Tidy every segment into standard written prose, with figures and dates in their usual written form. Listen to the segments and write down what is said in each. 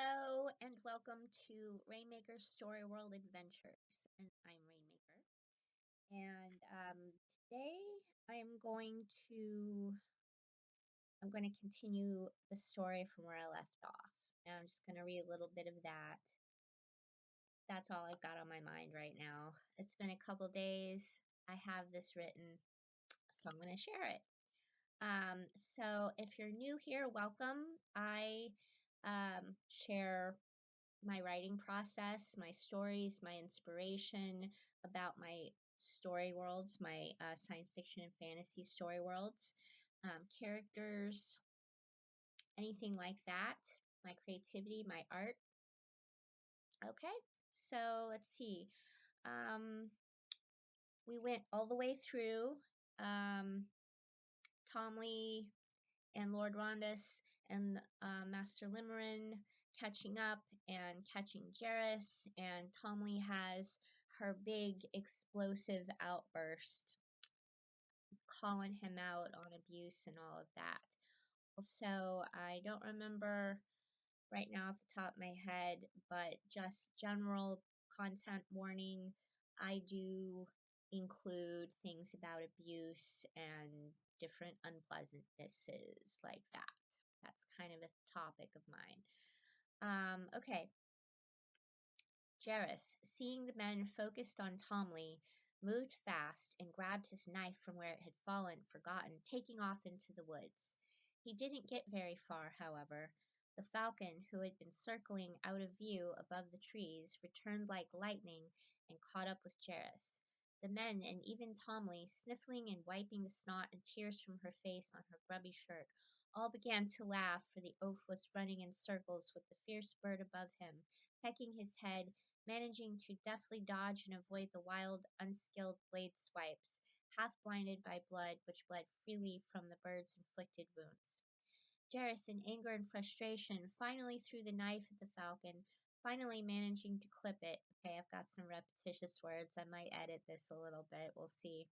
Hello and welcome to Rainmaker's Story World Adventures. And I'm Rainmaker. And today I'm going to continue the story from where I left off. And I'm just going to read a little bit of that. That's all I've got on my mind right now. It's been a couple days. I have this written, so I'm going to share it. So if you're new here, welcome. I share my writing process, my stories, my inspiration about my story worlds, my science fiction and fantasy story worlds, characters, anything like that, my creativity, my art. Okay, so let's see. Um, we went all the way through Tomli and Lord Rondas and Master Limerin catching up and catching Jairus, and Tomli has her big explosive outburst, calling him out on abuse and all of that. Also, I don't remember right now off the top of my head, but just general content warning. I do include things about abuse and different unpleasantnesses like that. That's kind of a topic of mine. Okay. Jairus, seeing the men focused on Tomli, moved fast and grabbed his knife from where it had fallen, forgotten, taking off into the woods. He didn't get very far, however. The falcon, who had been circling out of view above the trees, returned like lightning and caught up with Jairus. The men, and even Tomli, sniffling and wiping the snot and tears from her face on her grubby shirt, all began to laugh, for the oaf was running in circles with the fierce bird above him, pecking his head, managing to deftly dodge and avoid the wild, unskilled blade swipes, half blinded by blood which bled freely from the bird's inflicted wounds. Jairus, in anger and frustration, finally threw the knife at the falcon, finally managing to clip it. Okay, I've got some repetitious words. I might edit this a little bit. We'll see.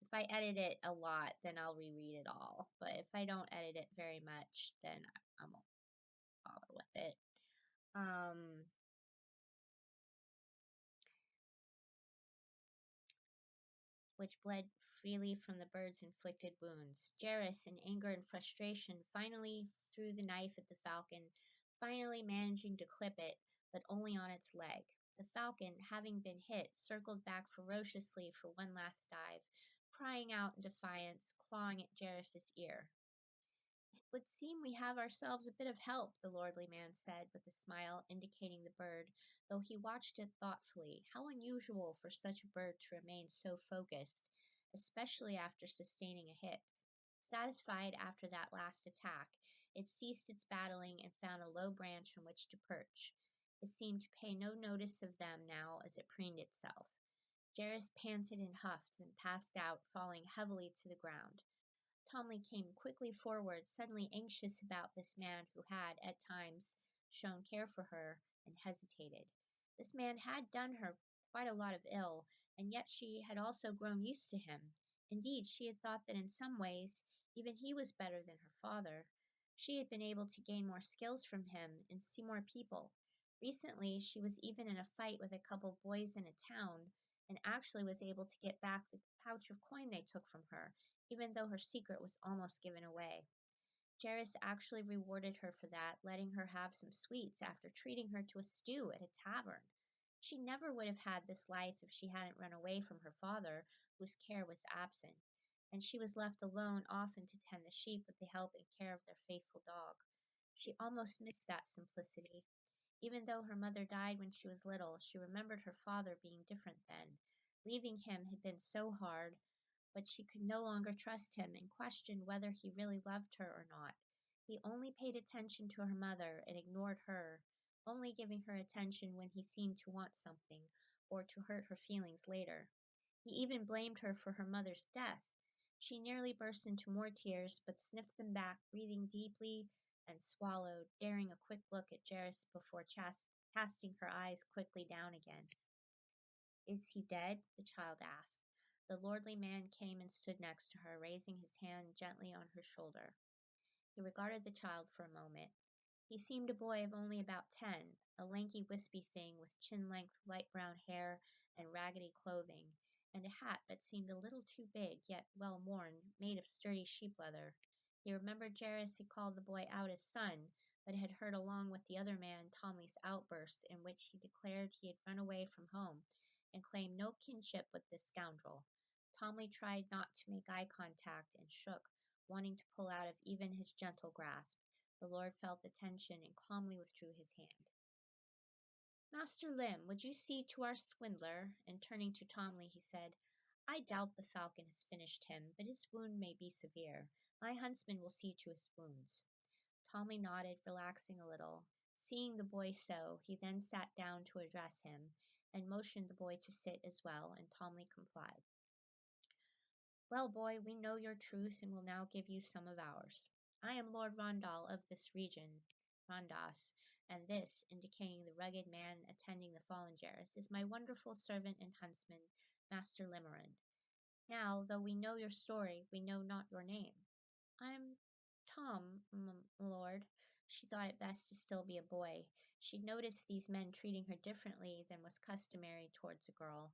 If I edit it a lot, then I'll reread it all. But if I don't edit it very much, then I won't bother with it. Which bled freely from the bird's inflicted wounds. Jairus, in anger and frustration, finally threw the knife at the falcon, finally managing to clip it, but only on its leg. The falcon, having been hit, circled back ferociously for one last dive, crying out in defiance, clawing at Jairus' ear. "It would seem we have ourselves a bit of help," the lordly man said, with a smile, indicating the bird, though he watched it thoughtfully. How unusual for such a bird to remain so focused, especially after sustaining a hit. Satisfied after that last attack, it ceased its battling and found a low branch on which to perch. It seemed to pay no notice of them now as it preened itself. Jairus panted and huffed, then passed out, falling heavily to the ground. Tomli came quickly forward, suddenly anxious about this man who had, at times, shown care for her, and hesitated. This man had done her quite a lot of ill, and yet she had also grown used to him. Indeed, she had thought that in some ways even he was better than her father. She had been able to gain more skills from him and see more people. Recently, she was even in a fight with a couple boys in a town, and actually was able to get back the pouch of coin they took from her, even though her secret was almost given away. Jairus actually rewarded her for that, letting her have some sweets after treating her to a stew at a tavern. She never would have had this life if she hadn't run away from her father, whose care was absent, and she was left alone often to tend the sheep with the help and care of their faithful dog. She almost missed that simplicity. Even though her mother died when she was little, she remembered her father being different then. Leaving him had been so hard, but she could no longer trust him and questioned whether he really loved her or not. He only paid attention to her mother and ignored her, only giving her attention when he seemed to want something or to hurt her feelings later. He even blamed her for her mother's death. She nearly burst into more tears, but sniffed them back, breathing deeply, and swallowed, daring a quick look at Jairus before casting her eyes quickly down again. "Is he dead?" the child asked. The lordly man came and stood next to her, raising his hand gently on her shoulder. He regarded the child for a moment. He seemed a boy of only about 10, a lanky, wispy thing with chin-length light brown hair and raggedy clothing, and a hat that seemed a little too big, yet well worn, made of sturdy sheep leather. He remembered Jairus had called the boy out as son, but had heard along with the other man Tomli's outburst in which he declared he had run away from home and claimed no kinship with this scoundrel. Tomli tried not to make eye contact and shook, wanting to pull out of even his gentle grasp. The Lord felt the tension and calmly withdrew his hand. Master Lim, would you see to our swindler? And turning to Tomley, he said, I doubt the falcon has finished him, but his wound may be severe. My huntsman will see to his wounds. Tomley nodded, relaxing a little. Seeing the boy so, he then sat down to address him, and motioned the boy to sit as well, and Tomley complied. Well, boy, we know your truth and will now give you some of ours. I am Lord Rondal of this region, Rondas, and this, indicating the rugged man attending the fallen Jairus, is my wonderful servant and huntsman, Master Limerand. Now, though we know your story, we know not your name. I am Tom, lord. She thought it best to still be a boy. She'd noticed these men treating her differently than was customary towards a girl.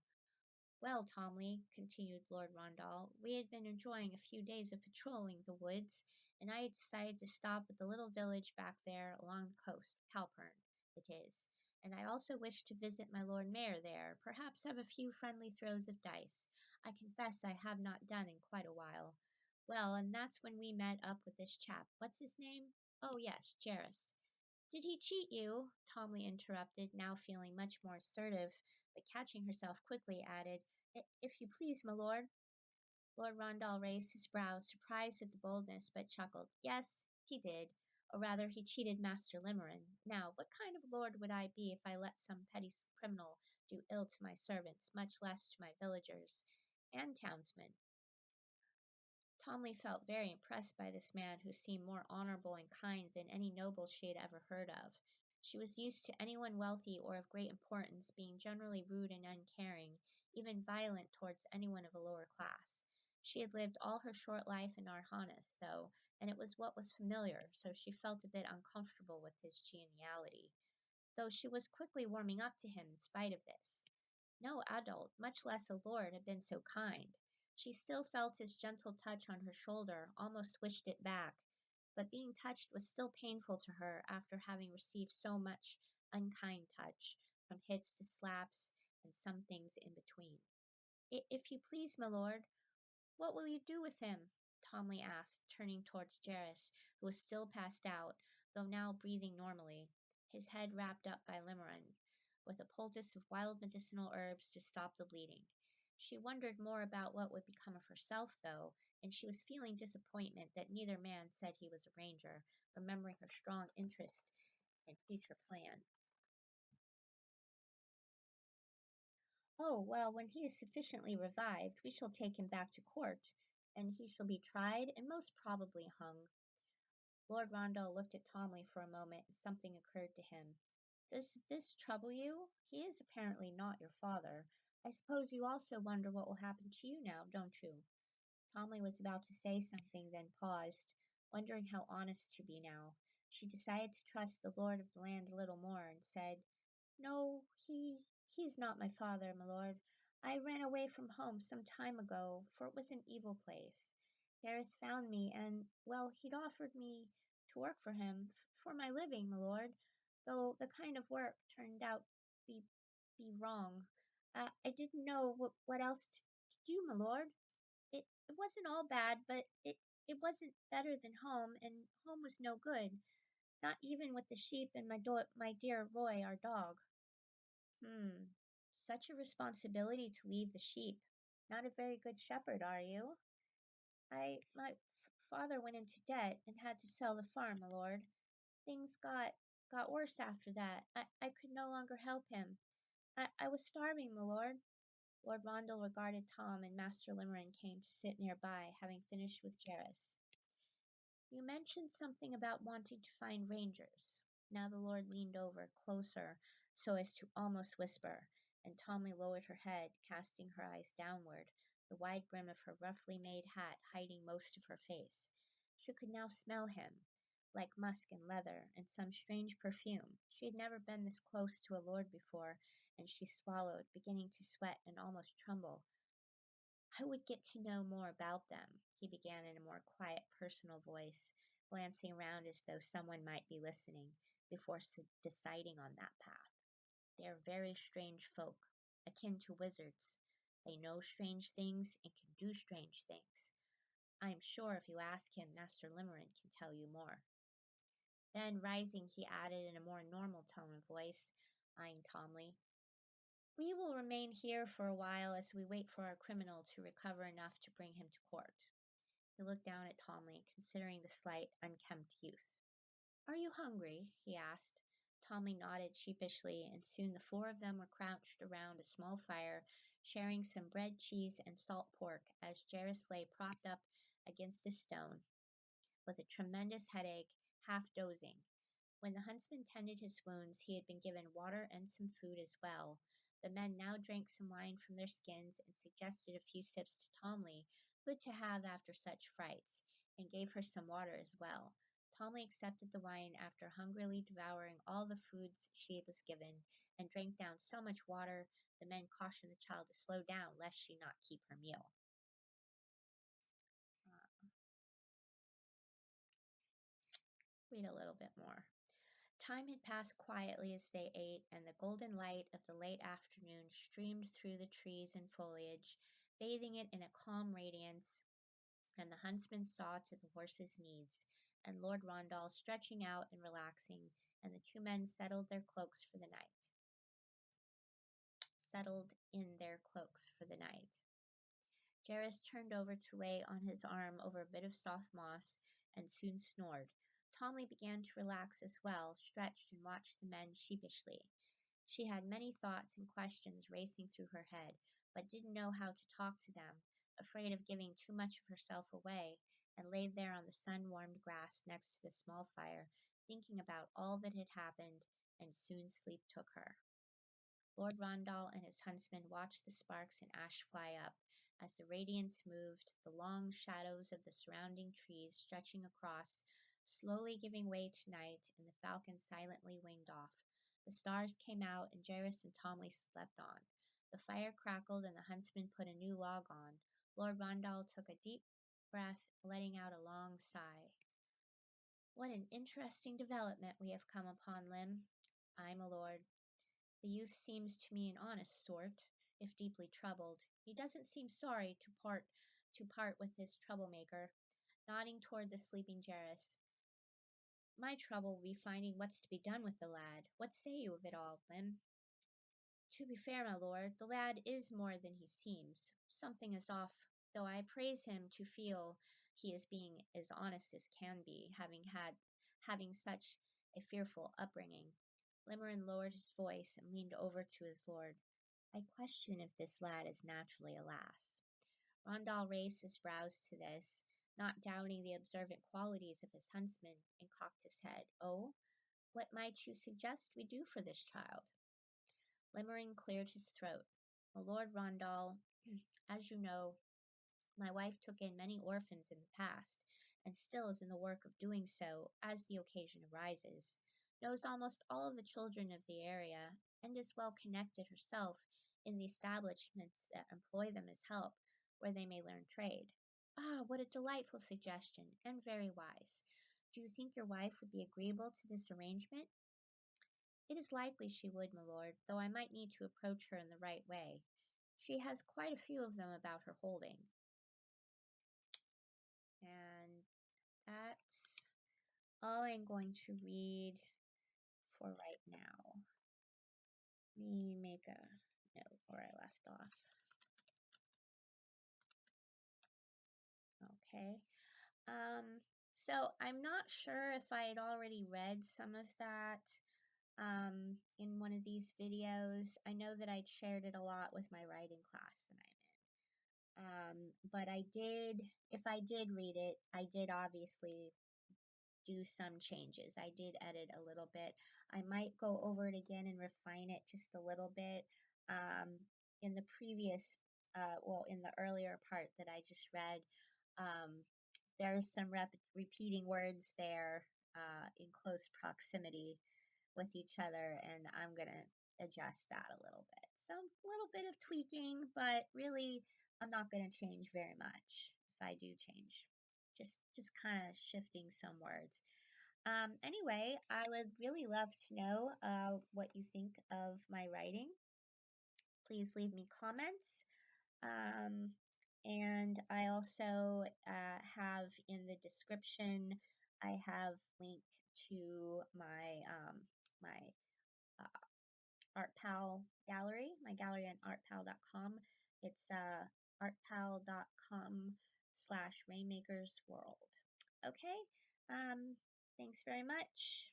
Well, Tomley, continued Lord Rondal, we had been enjoying a few days of patrolling the woods, and I had decided to stop at the little village back there along the coast, Calpurn, it is, and I also wished to visit my Lord Mayor there, perhaps have a few friendly throws of dice. I confess I have not done in quite a while. Well, and that's when we met up with this chap. What's his name? Oh, yes, Jairus. Did he cheat you? Tomley interrupted, now feeling much more assertive, but catching herself quickly added, If you please, my lord. Lord Rondal raised his brows, surprised at the boldness, but chuckled. Yes, he did, or rather he cheated Master Limerin. Now, what kind of lord would I be if I let some petty criminal do ill to my servants, much less to my villagers and townsmen? Tomley felt very impressed by this man who seemed more honorable and kind than any noble she had ever heard of. She was used to anyone wealthy or of great importance being generally rude and uncaring, even violent towards anyone of a lower class. She had lived all her short life in Arhanis, though, and it was what was familiar, so she felt a bit uncomfortable with his geniality, though she was quickly warming up to him in spite of this. No adult, much less a lord, had been so kind. She still felt his gentle touch on her shoulder, almost wished it back, but being touched was still painful to her after having received so much unkind touch, from hits to slaps and some things in between. If you please, my lord, what will you do with him? Tomley asked, turning towards Jairus, who was still passed out, though now breathing normally, his head wrapped up by Limerun, with a poultice of wild medicinal herbs to stop the bleeding. She wondered more about what would become of herself, though, and she was feeling disappointment that neither man said he was a ranger, remembering her strong interest and future plan. Oh, well, when he is sufficiently revived, we shall take him back to court, and he shall be tried and most probably hung. Lord Rondell looked at Tomley for a moment, and something occurred to him. Does this trouble you? He is apparently not your father. I suppose you also wonder what will happen to you now, don't you? Tomley was about to say something, then paused, wondering how honest to be now. She decided to trust the lord of the land a little more, and said, no, he is not my father, my lord. I ran away from home some time ago, for it was an evil place. Gareth found me, and, well, he'd offered me to work for him, for my living, my lord, though the kind of work turned out be be wrong. I didn't know what else to do, my lord. It wasn't all bad, but it wasn't better than home, and home was no good, not even with the sheep and my dear Roy, our dog. Hmm, such a responsibility to leave the sheep. Not a very good shepherd, are you? My father went into debt and had to sell the farm, my lord. Things got worse after that. I could no longer help him. I was starving, my lord. Lord Rondell regarded Tom, and Master Limerin came to sit near by, having finished with Jairus. You mentioned something about wanting to find rangers. Now the Lord leaned over closer so as to almost whisper, and Tommy lowered her head, casting her eyes downward, the wide brim of her roughly made hat hiding most of her face. She could now smell him. like musk and leather and some strange perfume. She had never been this close to a lord before, and she swallowed, beginning to sweat and almost tremble. I would get to know more about them, he began in a more quiet, personal voice, glancing around as though someone might be listening before deciding on that path. They are very strange folk, akin to wizards. They know strange things and can do strange things. I am sure if you ask him, Master Limerence can tell you more. Then, rising, he added in a more normal tone of voice, eyeing Tomli, we will remain here for a while as we wait for our criminal to recover enough to bring him to court. He looked down at Tomli, considering the slight, unkempt youth. Are you hungry? He asked. Tomli nodded sheepishly, and soon the four of them were crouched around a small fire, sharing some bread, cheese, and salt pork, as Jairus lay propped up against a stone, with a tremendous headache, half dozing. When the huntsman tended his wounds, he had been given water and some food as well. The men now drank some wine from their skins and suggested a few sips to Tomli, good to have after such frights, and gave her some water as well. Tomli accepted the wine after hungrily devouring all the foods she was given, and drank down so much water the men cautioned the child to slow down lest she not keep her meal. Read a little bit more. Time had passed quietly as they ate, and the golden light of the late afternoon streamed through the trees and foliage, bathing it in a calm radiance, and the huntsman saw to the horses' needs, and Lord Rondal stretching out and relaxing, and the two men settled in their cloaks for the night. Jairus turned over to lay on his arm over a bit of soft moss, and soon snored. Tomli began to relax as well, stretched and watched the men sheepishly. She had many thoughts and questions racing through her head, but didn't know how to talk to them, afraid of giving too much of herself away, and lay there on the sun-warmed grass next to the small fire, thinking about all that had happened, and soon sleep took her. Lord Rondal and his huntsmen watched the sparks and ash fly up. As the radiance moved, the long shadows of the surrounding trees stretching across, slowly giving way to night, and the falcon silently winged off. The stars came out, and Jairus and Tomli slept on. The fire crackled, and the huntsman put a new log on. Lord Rondal took a deep breath, letting out a long sigh. What an interesting development we have come upon, Lim. Aye, my lord. The youth seems to me an honest sort, if deeply troubled. He doesn't seem sorry to part with his troublemaker. Nodding toward the sleeping Jairus. My trouble will be finding what's to be done with the lad. What say you of it all, Lim? To be fair, my lord, the lad is more than he seems. Something is off, though I praise him to feel he is being as honest as can be, having such a fearful upbringing. Limerin lowered his voice and leaned over to his lord. I question if this lad is naturally a lass. Rondal raised his brows to this, not doubting the observant qualities of his huntsman, and cocked his head. Oh, what might you suggest we do for this child? Limmering cleared his throat. My Lord Rondal, as you know, my wife took in many orphans in the past, and still is in the work of doing so as the occasion arises, knows almost all of the children of the area, and is well connected herself in the establishments that employ them as help, where they may learn trade. Ah, what a delightful suggestion, and very wise. Do you think your wife would be agreeable to this arrangement? It is likely she would, my lord, though I might need to approach her in the right way. She has quite a few of them about her holding. And that's all I'm going to read for right now. Let me make a note where I left off. Okay. So I'm not sure if I had already read some of that in one of these videos. I know that I'd shared it a lot with my writing class that I'm in. But if I did read it, I did obviously do some changes. I did edit a little bit. I might go over it again and refine it just a little bit. In the previous, in the earlier part that I just read, there's some repeating words there in close proximity with each other, and I'm gonna adjust that a little bit. So a little bit of tweaking, but really I'm not gonna change very much if I do change. Just kind of shifting some words. Anyway, I would really love to know what you think of my writing. Please leave me comments. Um, and I also have in the description, I have link to my uh, ArtPal gallery, my gallery on artpal.com. It's artpal.com/rainmakersworld. Okay, thanks very much,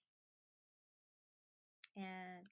and